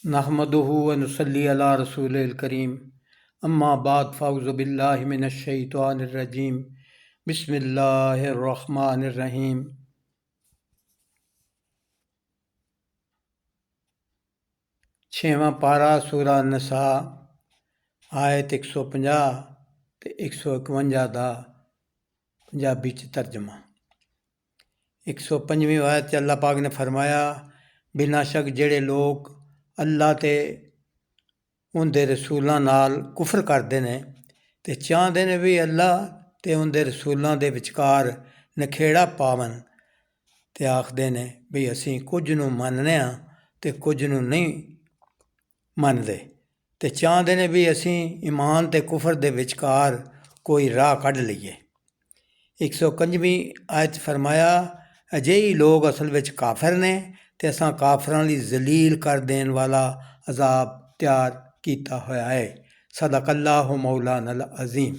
नहमदुहु व नुसल्ली अला रसूलिल करीम अम्मा बाद फ़ाउज़ु बिल्लाहि मिनश शैतानिर रजीम बिस्मिल्लाहिर रहमानिर रहीम। छेवां पारा सूरा नसा आयत 150 ते 151 दा पंजाबी च तर्जमा। 105वीं आयत च अल्लाह पाक ने फरमाया, बेशक जेड़े लोग अल्लाह ते उनदे रसूलां नाल कुफर करदे ने ते चाहते ने भी अल्लाह ते उनदे रसूलां दे विचकार नखेड़ा पावन ते आखदे ने भी असीं कुछ नूं मनने आं ते कुछ नूं नहीं मनदे ते चाहते ने भी असीं ईमान ते कुफर दे विचकार कोई राह कढ लईए। 151वीं आयत फरमाया, अजेही लोग असल विच काफिर ने ते असां काफिरां लई जलील कर देण वाला अजाब तैयार कीता होया है। सदकल्लाहु मौलाना अल अज़ीम।